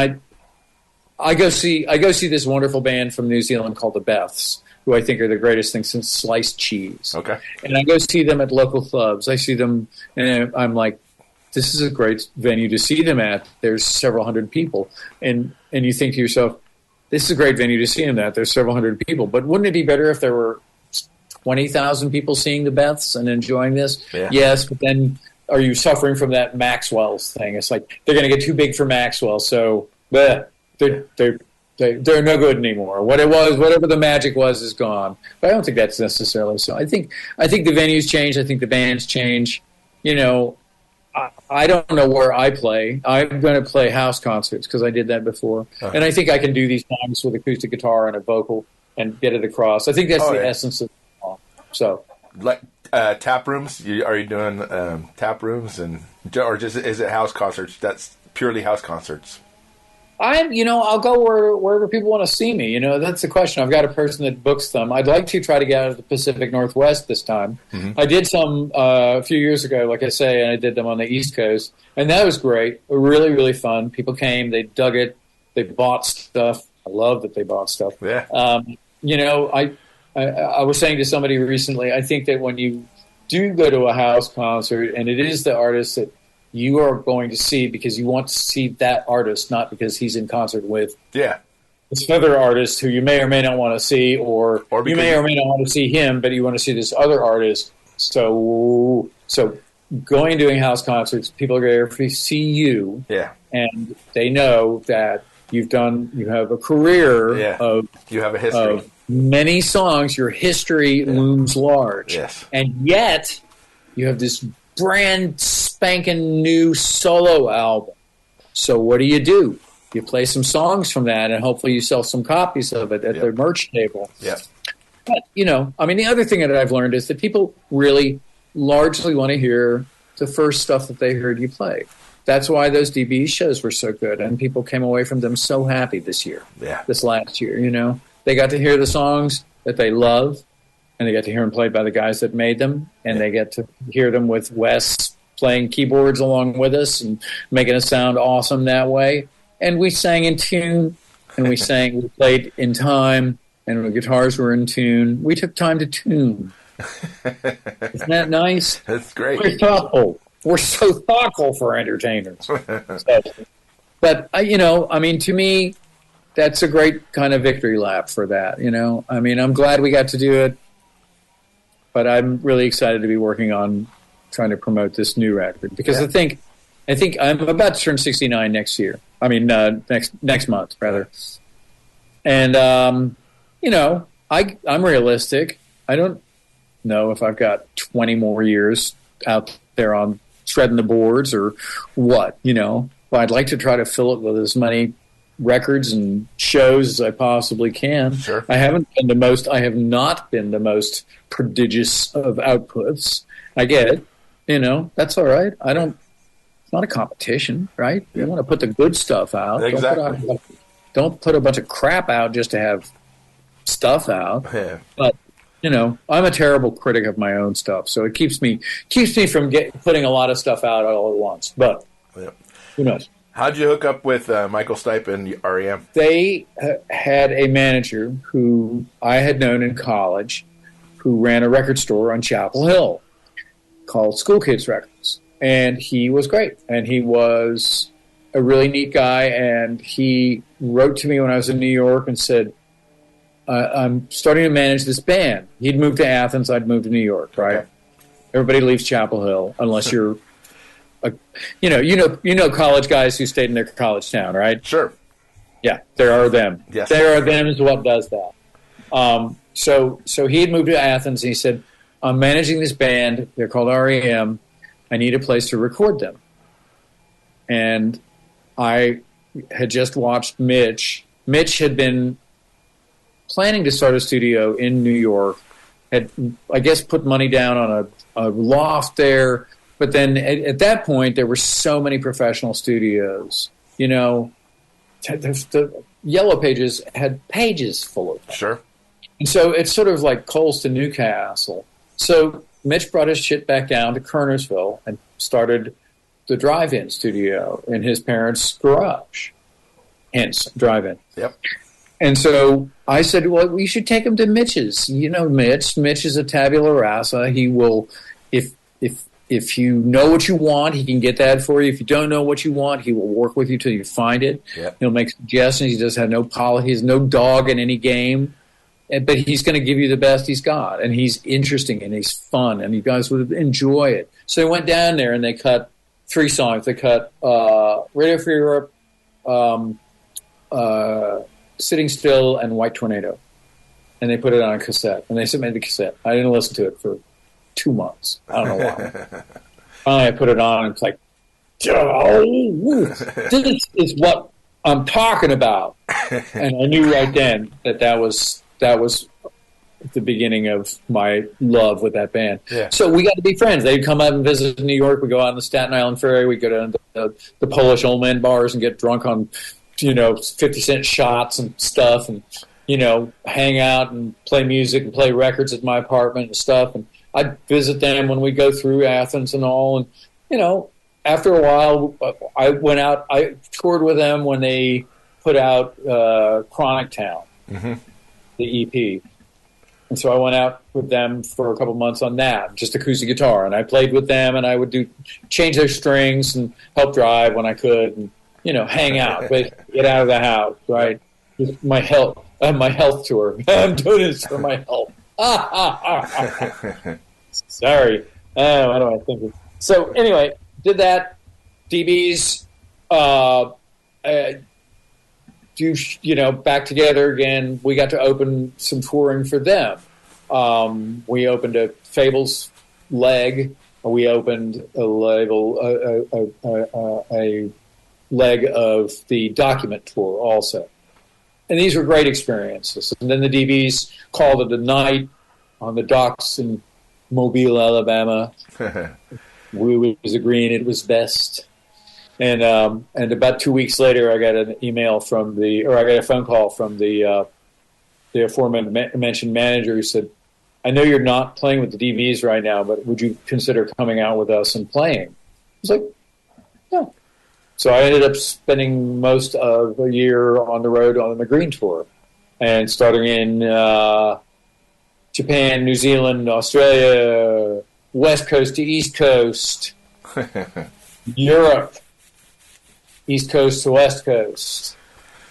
I go see this wonderful band from New Zealand called the Beths, who I think are the greatest thing since sliced cheese. Okay. And I go see them at local clubs. I see them, and I'm like, this is a great venue to see them at. There's several hundred people. And you think to yourself, this is a great venue to see them at. There's several hundred people. But wouldn't it be better if there were 20,000 people seeing the Beths and enjoying this? Yeah. Yes, but then are you suffering from that Maxwell's thing? It's like they're going to get too big for Maxwell, so they're no good anymore. What it was, whatever the magic was, is gone. But I don't think that's necessarily so. I think the venues change. I think the bands change. You know, I don't know where I play. I'm going to play house concerts because I did that before, and I think I can do these songs with acoustic guitar and a vocal and get it across. I think that's the essence of the song. So, like tap rooms. Are you doing tap rooms or just is it house concerts? That's purely house concerts. I'll go wherever people want to see me. You know, that's the question. I've got a person that books them. I'd like to try to get out of the Pacific Northwest this time. Mm-hmm. I did some a few years ago, like I say, and I did them on the East Coast, and that was great. Really, really fun. People came, they dug it, they bought stuff. I love that they bought stuff. Yeah. I was saying to somebody recently, I think that when you do go to a house concert, and it is the artist that you are going to see because you want to see that artist, not because he's in concert with this other artist who you may or may not want to see, or you may or may not want to see him, but you want to see this other artist. So going and doing house concerts, people are there to see you, and they know that you have a career you have a history of many songs. Your history looms large, and yet you have this brand spanking new solo album. So what do? You play some songs from that, and hopefully you sell some copies of it at their merch table. Yeah. But, the other thing that I've learned is that people really largely want to hear the first stuff that they heard you play. That's why those DB shows were so good, and people came away from them so happy this last year, They got to hear the songs that they love, and they get to hear them played by the guys that made them, and they get to hear them with Wes playing keyboards along with us and making it sound awesome that way. And we sang in tune, and we played in time, and the guitars were in tune. We took time to tune. Isn't that nice? That's great. We're thoughtful. We're so thoughtful for entertainers. But, to me, that's a great kind of victory lap for that, I'm glad we got to do it. But I'm really excited to be working on trying to promote this new record because I think I'm about to turn 69 next year. I mean, next month rather. And I'm realistic. I don't know if I've got 20 more years out there on shredding the boards or what. But I'd like to try to fill it with as many records and shows as I possibly can. Sure. I have not been the most prodigious of outputs. I get it. That's all right. It's not a competition, right? You want to put the good stuff out. Exactly. Don't put a bunch of crap out just to have stuff out. Yeah. But, I'm a terrible critic of my own stuff, so it keeps me from putting a lot of stuff out all at once. But who knows? How'd you hook up with Michael Stipe and REM? They had a manager who I had known in college who ran a record store on Chapel Hill called School Kids Records. And he was great. And he was a really neat guy. And he wrote to me when I was in New York and said, I'm starting to manage this band. He'd moved to Athens. I'd moved to New York, right? Okay. Everybody leaves Chapel Hill unless you're college guys who stayed in their college town, right? Sure. Yeah, there are them. Yes. There are them is what does that. So he had moved to Athens, and he said, I'm managing this band. They're called REM. I need a place to record them. And I had just watched Mitch. Mitch had been planning to start a studio in New York, had, I guess, put money down on a loft there. But then at that point, there were so many professional studios. The Yellow Pages had pages full of them. Sure. And so it's sort of like Coles to Newcastle. So Mitch brought his shit back down to Kernersville and started the drive-in studio in his parents' garage. Hence, drive-in. Yep. And so I said, well, we should take him to Mitch's. Mitch. Mitch is a tabula rasa. He will, if if you know what you want, he can get that for you. If you don't know what you want, he will work with you till you find it. Yep. He'll make suggestions. He does have no policy. He has no dog in any game. But he's going to give you the best he's got. And he's interesting and he's fun. And you guys would enjoy it. So they went down there and they cut 3 songs. They cut Radio Free Europe, Sitting Still, and White Tornado. And they put it on a cassette. And they sent me the cassette. I didn't listen to it for 2 months. I don't know why. Finally, I put it on, and it's like, oh, this is what I'm talking about. And I knew right then that was the beginning of my love with that band. Yeah. So we got to be friends. They'd come up and visit New York. We go out on the Staten Island Ferry. We go down to the Polish old man bars and get drunk on, 50-cent shots and stuff, and hang out and play music and play records at my apartment and stuff. And I'd visit them when we go through Athens and all. And, after a while, I went out. I toured with them when they put out Chronic Town, the EP. And so I went out with them for a couple months on that, just acoustic guitar. And I played with them, and I would change their strings and help drive when I could, and hang out, but get out of the house, right? Just my health tour. I'm doing this for my health. Sorry. What do I think? So anyway, did that. DBs back together again. We got to open some touring for them. We opened a Fables leg. We opened a leg of the Document tour also. And these were great experiences. And then the DBs called it a night on the docks in Mobile, Alabama. We was agreeing it was best. And about 2 weeks later, I got an email I got a phone call from the aforementioned manager who said, "I know you're not playing with the DBs right now, but would you consider coming out with us and playing?" I was like, "Yeah." So I ended up spending most of a year on the road on the Green Tour, and starting in Japan, New Zealand, Australia, West Coast to East Coast, Europe, East Coast to West Coast,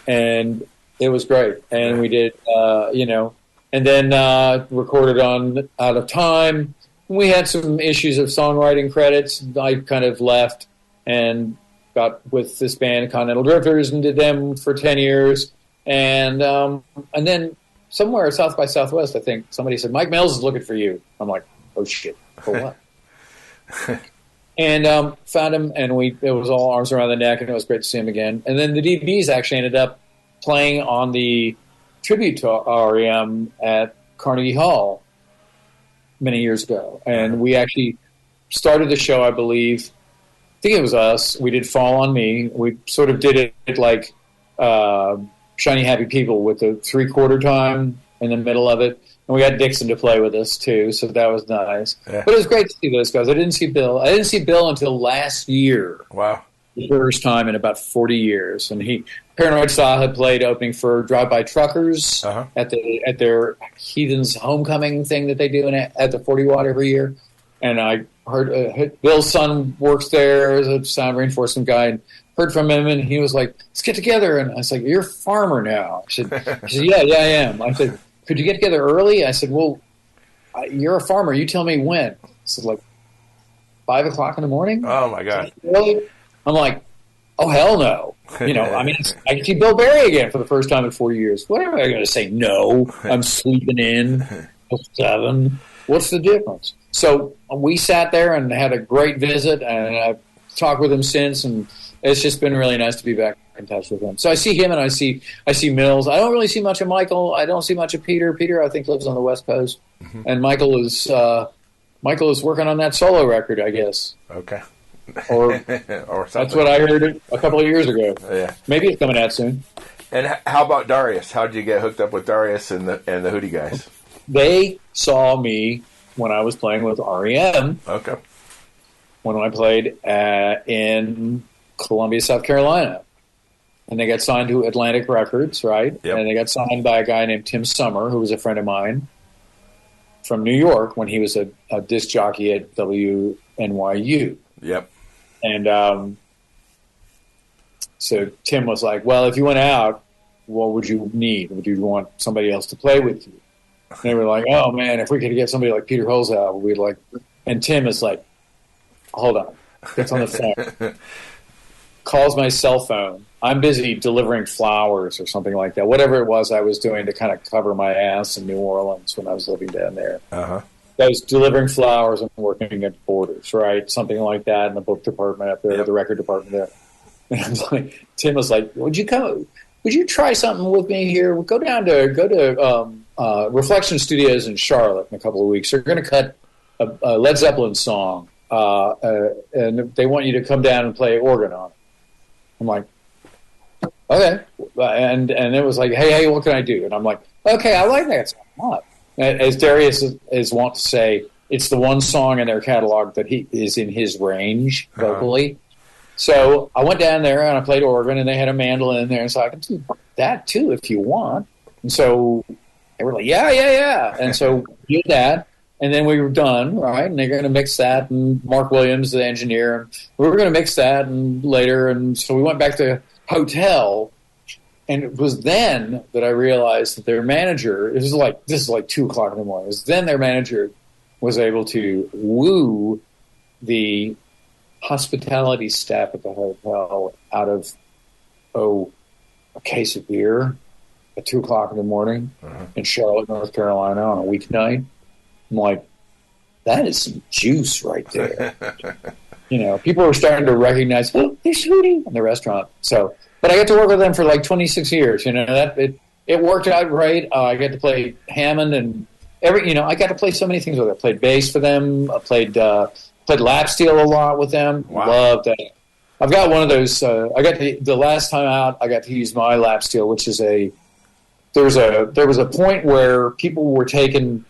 and it was great. And we did, and then recorded on Out of Time. We had some issues of songwriting credits. I kind of left and got with this band, Continental Drifters, and did them for 10 years. And then somewhere at South by Southwest, I think, somebody said, "Mike Mills is looking for you." I'm like, "Oh, shit. For what?" And found him, and it was all arms around the neck, and it was great to see him again. And then the DBs actually ended up playing on the tribute to REM at Carnegie Hall many years ago. And we actually started the show, I believe. I think it was us. We did Fall on Me. We sort of did it like Shiny Happy People with the 3/4 time in the middle of it. And we got Dixon to play with us, too, so that was nice. Yeah. But it was great to see those guys. I didn't see Bill. Until last year. Wow. The first time in about 40 years. And Paranoid Saw had played opening for Drive-By Truckers at their Heathens Homecoming thing that they do at the 40 Watt every year. And I heard Bill's son works there as a sound reinforcement guy, and heard from him, and he was like, "Let's get together." And I was like, "You're a farmer now." He said, "Yeah, I am." I said, "Could you get together early?" I said, "Well, you're a farmer. You tell me when." I said, like, 5 o'clock in the morning? Oh, my God. I'm like, oh, hell no. I can see Bill Berry again for the first time in 4 years. What am I going to say? No, I'm sleeping in till 7. What's the difference? So we sat there and had a great visit, and I've talked with him since, and it's just been really nice to be back in touch with him. So I see him, and I see Mills. I don't really see much of Michael. I don't see much of Peter. Peter, I think, lives on the West Coast, and Michael is working on that solo record, I guess. Okay. Or that's what I heard a couple of years ago. Yeah. Maybe it's coming out soon. And how about Darius? How did you get hooked up with Darius and the Hootie guys? They saw me when I was playing with REM. Okay. When I played in Columbia, South Carolina. And they got signed to Atlantic Records, right? Yep. And they got signed by a guy named Tim Summer, who was a friend of mine from New York when he was a disc jockey at NYU. Yep. And so Tim was like, well, if you went out, what would you need? Would you want somebody else to play with you? And they were like, oh, man, if we could get somebody like Peter Holsapple, we'd like... And Tim is like, hold on. Gets on the phone. Calls my cell phone. I'm busy delivering flowers or something like that. Whatever it was I was doing to kind of cover my ass in New Orleans when I was living down there. Uh-huh. I was delivering flowers and working at Borders, right? Something like that in the book department up there, the record department there. And I was like, Tim was like, would you try something with me here? We'll go to Reflection Studios in Charlotte in a couple of weeks. They're going to cut a Led Zeppelin song, and they want you to come down and play organ on it. I'm like, okay. And it was like, hey, what can I do? And I'm like, okay, I like that song. As Darius is wont to say, it's the one song in their catalog that he is in his range vocally. So I went down there and I played organ, and they had a mandolin there, so I can do that too if you want. And so they were like, yeah. And so we did that, and then we were done, right? And they're going to mix that, and Mark Williams, the engineer, and we were going to mix that and later. And so we went back to hotel, and it was then that I realized that their manager, this is like 2 o'clock in the morning, it was then their manager was able to woo the hospitality staff at the hotel out of, a case of beer at 2 o'clock in the morning in Charlotte, North Carolina on a weeknight. I'm like, that is some juice right there. People were starting to recognize, oh, there's Hootie in the restaurant. So, but I got to work with them for like 26 years. It worked out great. I got to play Hammond and I got to play so many things with them. I played bass for them. I played lap steel a lot with them. Wow. Loved that. I've got one of those. The last time out, I got to use my lap steel, which is there was a point where people were taking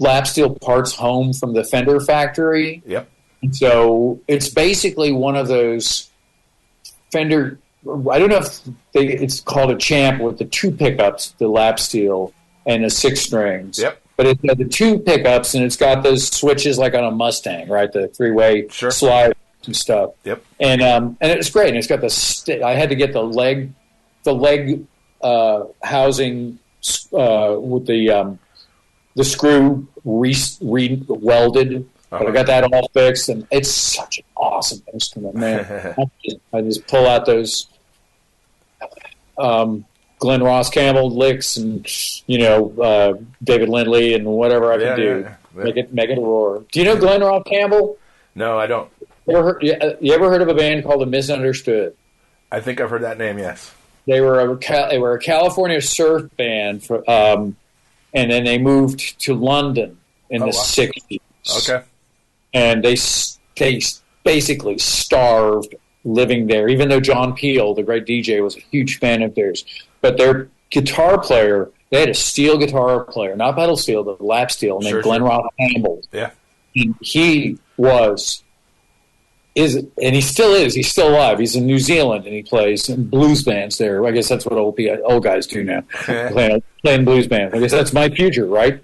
lap steel parts home from the Fender factory. Yep. And so it's basically one of those Fender. I don't know if it's called a Champ with the 2 pickups, the lap steel, and the 6 strings. Yep. But it's got the 2 pickups, and it's got those switches like on a Mustang, right? The 3-way slide and stuff. Yep. And it's great. And it's got I had to get the leg housing with the screw re-welded. But I got that all fixed, and it's such an awesome instrument, man. I just pull out those Glenn Ross Campbell licks and David Lindley and whatever I can do. Yeah. Make it roar. Do you know Glenn Ross Campbell? No, I don't. You ever heard of a band called The Misunderstood? I think I've heard that name. Yes. They were a California surf band, and then they moved to London in the 60s. Okay. And they basically starved living there, even though John Peel, the great DJ, was a huge fan of theirs. But their guitar player, they had a steel guitar player, not pedal steel, but lap steel, named Glenn Ross Campbell. Yeah. And he and he still is. He's still alive. He's in New Zealand, and he plays in blues bands there. I guess that's what old guys do now, playing blues bands. I guess that's my future, right?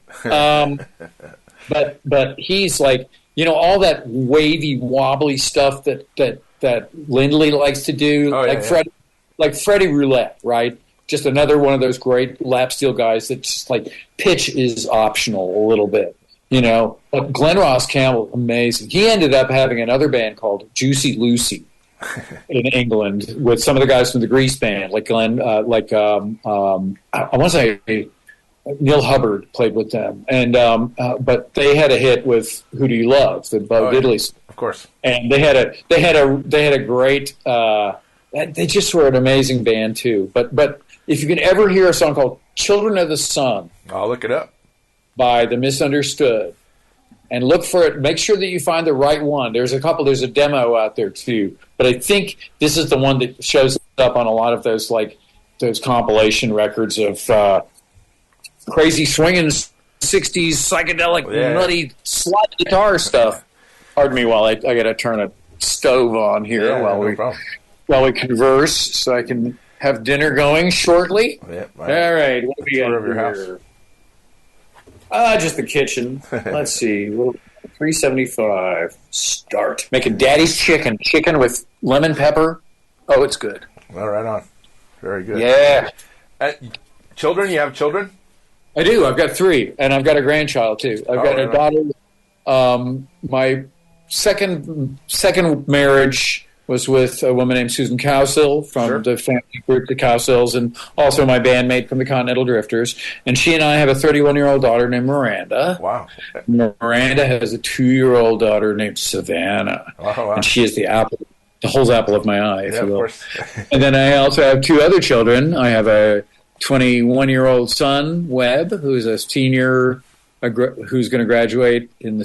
But he's like, all that wavy, wobbly stuff that Lindley likes to do, like Freddie Roulette, right? Just another one of those great lap steel guys that just like pitch is optional a little bit. But Glenn Ross Campbell, amazing. He ended up having another band called Juicy Lucy in England with some of the guys from the Grease band, like Glenn, I want to say Neil Hubbard played with them, and but they had a hit with "Who Do You Love?" the Bo Diddley, of course, and they had a great. They just were an amazing band too. But if you can ever hear a song called "Children of the Sun," I'll look it up. By The Misunderstood, and look for it. Make sure that you find the right one. There's a demo out there too, but I think this is the one that shows up on a lot of those compilation records of crazy swinging 60s psychedelic nutty slide guitar stuff. Pardon me while I got to turn a stove on here while we converse, so I can have dinner going shortly. Yeah, right. All right, what do we got here? Just the kitchen. Let's see. $3.75. Start making Daddy's chicken with lemon pepper. Oh, it's good. Well, right on. Very good. Yeah. Children? You have children? I do. I've got 3, and I've got a grandchild too. I've got a daughter. My second marriage was with a woman named Susan Cowsill from the family group, the Cowsills, and also my bandmate from the Continental Drifters. And she and I have a 31-year-old daughter named Miranda. Wow. Miranda has a 2-year-old daughter named Savannah. Oh, wow. And she is the Holsapple of my eye, if you will. Of course. And then I also have 2 other children. I have a 21-year-old son, Webb, who's a senior, who's going to graduate in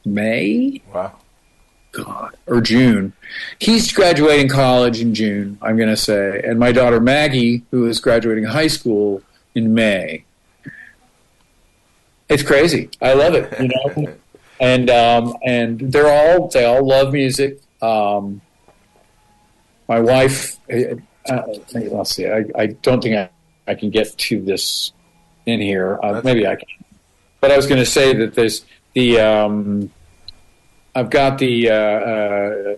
May. Wow. God, or June. He's graduating college in June, I'm going to say. And my daughter Maggie, who is graduating high school in May. It's crazy. I love it, you know. And they all love music. My wife, let's see. I don't think I can get to this in here. Maybe I can. But I was going to say that there's I've got the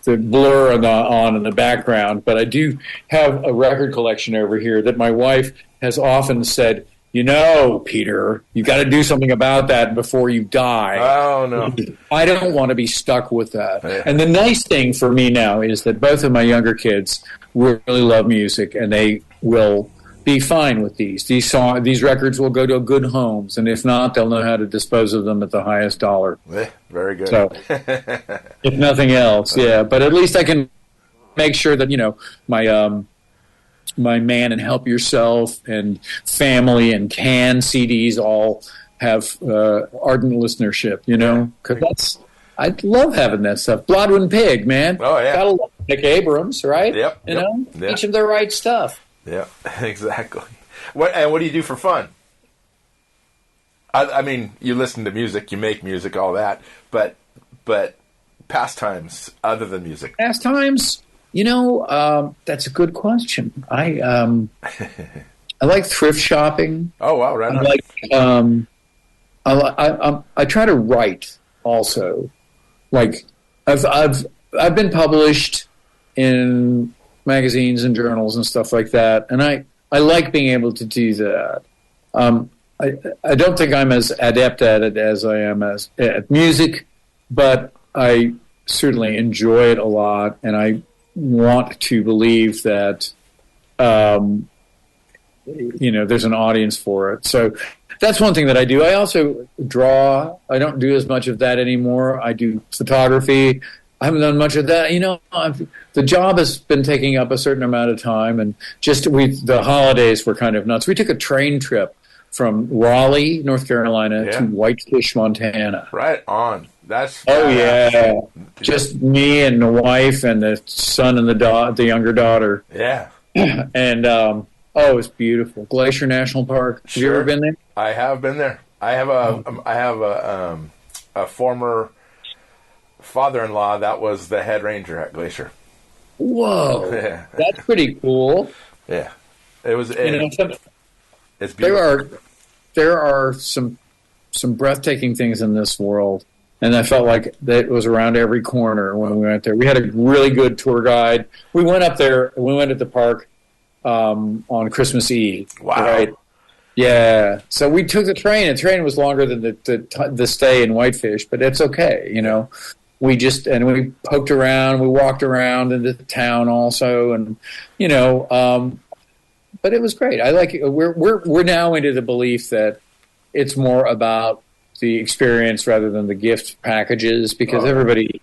Blur on in the background, but I do have a record collection over here that my wife has often said, you know, Peter, you got to do something about that before you die. Oh, no. I don't want to be stuck with that. Yeah. And the nice thing for me now is that both of my younger kids really love music, and they will be fine with these. These records will go to good homes, and if not, they'll know how to dispose of them at the highest dollar. Very good. So, if nothing else, yeah. But at least I can make sure that, you know, my Man and Help Yourself and Family and Can CDs all have ardent listenership, you know? Because I love having that stuff. Bloodwind Pig, man. Oh, yeah. Gotta love Nick Abrams, right? Yep. You know? Teach them the right stuff. Yeah, exactly. What do you do for fun? I mean, you listen to music, you make music, all that, but pastimes other than music. Pastimes, you know, that's a good question. I like thrift shopping. Oh wow, right. I try to write also. Like I've been published in magazines and journals and stuff like that, and I like being able to do that. I don't think I'm as adept at it as I am at music, but I certainly enjoy it a lot, and I want to believe that you know, there's an audience for it. So that's one thing that I do. I also draw. I don't do as much of that anymore. I do photography. I haven't done much of that. You know, the job has been taking up a certain amount of time, and the holidays were kind of nuts. We took a train trip from Raleigh, North Carolina, to Whitefish, Montana. Right on. That's yeah. Just me and the wife and the son and the younger daughter. Yeah. And it was beautiful. Glacier National Park. Have you ever been there? I have been there. I have a former father-in-law that was the head ranger at Glacier. Whoa. Yeah. That's pretty cool. Yeah. It was it's beautiful. There are some breathtaking things in this world, and I felt like that was around every corner when we went there. We had a really good tour guide. We went up there. We went at the park on Christmas Eve. Wow. Right? Yeah. So we took the train. The train was longer than the stay in Whitefish, but it's okay. You know, we poked around. We walked around into the town also, and you know. But it was great. I like it. We're now into the belief that it's more about the experience rather than the gift packages, because everybody,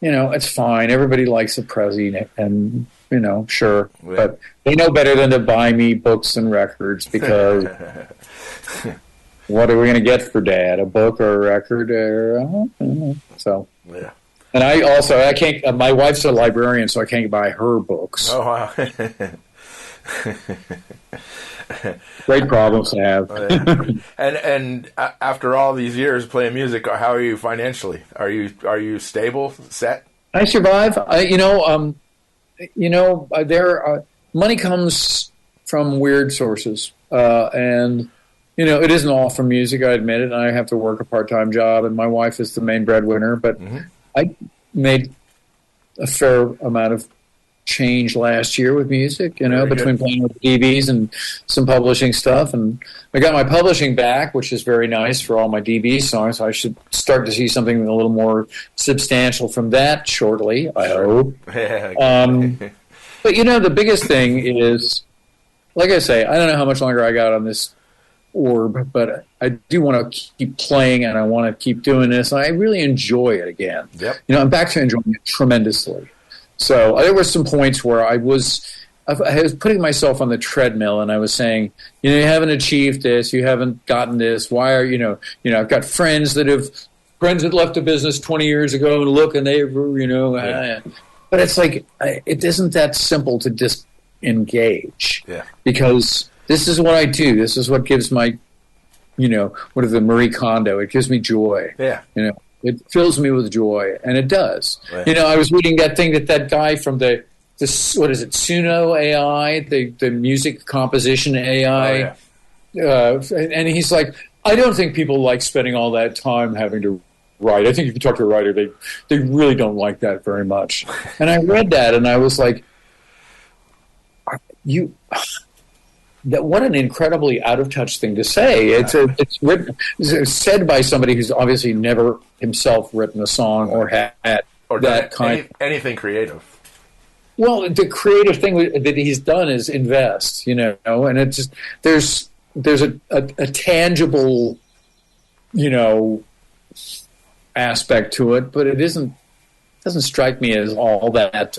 you know, it's fine. Everybody likes a Prezi, and you know, sure, but they know better than to buy me books and records, because what are we going to get for Dad? A book or a record? So yeah. And I can't. My wife's a librarian, so I can't buy her books. Oh wow. Great problems to have. And after all these years playing music, how are you financially? Are you stable, set? I survive. Money comes from weird sources, and it isn't all from music, I admit it. I have to work a part-time job, and my wife is the main breadwinner. But I made a fair amount of change last year with music, between playing with DBs and some publishing stuff. And I got my publishing back, which is very nice for all my DB songs. I should start to see something a little more substantial from that shortly, I hope. But, the biggest thing is, like I say, I don't know how much longer I got on this orb, but I do want to keep playing, and I want to keep doing this, and I really enjoy it again. Yep. I'm back to enjoying it tremendously. So there were some points where I was putting myself on the treadmill, and I was saying, you haven't achieved this, you haven't gotten this. Why are I've got friends that left the business 20 years ago, and look, and they but it's like it isn't that simple to disengage. Yeah. Because this is what I do. This is what gives my, what is the Marie Kondo? It gives me joy. Yeah. It fills me with joy, and it does. Right. I was reading that thing that guy from the what is it, Suno AI, the music composition AI, and he's like, I don't think people like spending all that time having to write. I think if you talk to a writer, they really don't like that very much. And I read that, and I was like, what an incredibly out of touch thing to say. It's said by somebody who's obviously never himself written a song or had that kind anything creative. Well, the creative thing that he's done is invest, and it's just there's a tangible, aspect to it, but it doesn't strike me as all that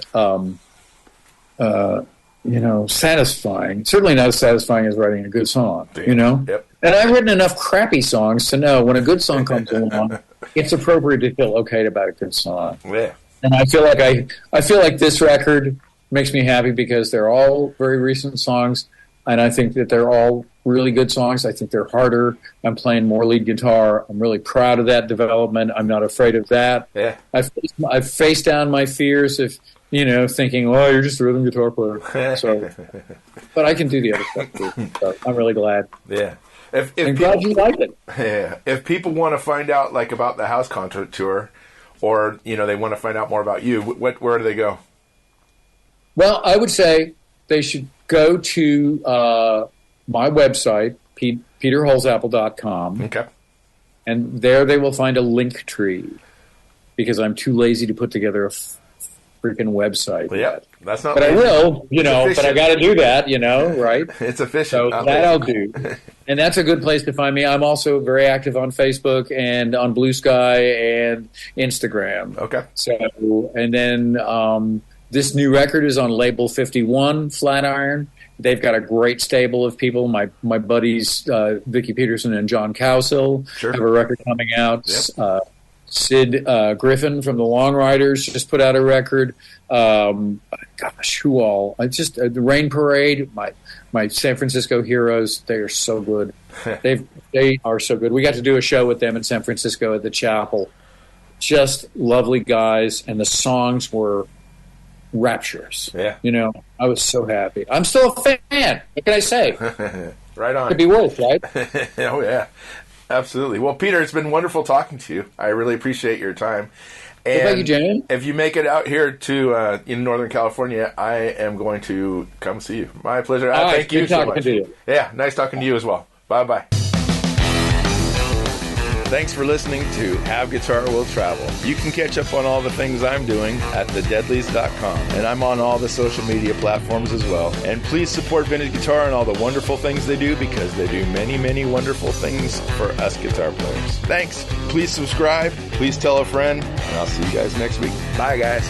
satisfying. Certainly not as satisfying as writing a good song, Yep. And I've written enough crappy songs to know when a good song comes along, it's appropriate to feel okay about a good song. Yeah. And I feel like this record makes me happy because they're all very recent songs, and I think that they're all really good songs. I think they're harder. I'm playing more lead guitar. I'm really proud of that development. I'm not afraid of that. Yeah. I've faced down my fears of thinking, oh, you're just a rhythm guitar player. So, but I can do the other stuff too. So I'm really glad. Yeah. Glad you like it. Yeah. If people want to find out about the House Concert Tour, or they want to find out more about you, where do they go? Well, I would say they should go to my website, peterholsapple.com. Okay. And there they will find a link tree, because I'm too lazy to put together a freaking website. Well, yeah, that's not. But lazy. I will, but I got to do that, right? It's efficient. So that I'll do, and that's a good place to find me. I'm also very active on Facebook and on Blue Sky and Instagram. Okay. So, and then this new record is on label 51 Flatiron. They've got a great stable of people. My buddies Vicky Peterson and John Cowsill have a record coming out. Yep. Sid Griffin from the Long Riders just put out a record. Gosh, who all? The Rain Parade, my San Francisco heroes. They are so good. They are so good. We got to do a show with them in San Francisco at the Chapel. Just lovely guys, and the songs were rapturous. Yeah. I was so happy. I'm still a fan. What can I say? Right on. Could be worse, right? Oh, yeah. Absolutely. Well, Peter, it's been wonderful talking to you. I really appreciate your time. And thank you, Jan. If you make it out here to in Northern California, I am going to come see you. My pleasure. Thank you so much. Yeah, nice talking to you as well. Bye-bye. Thanks for listening to Have Guitar Will Travel. You can catch up on all the things I'm doing at thedeadlies.com. And I'm on all the social media platforms as well. And please support Vintage Guitar and all the wonderful things they do, because they do many, many wonderful things for us guitar players. Thanks. Please subscribe. Please tell a friend. And I'll see you guys next week. Bye, guys.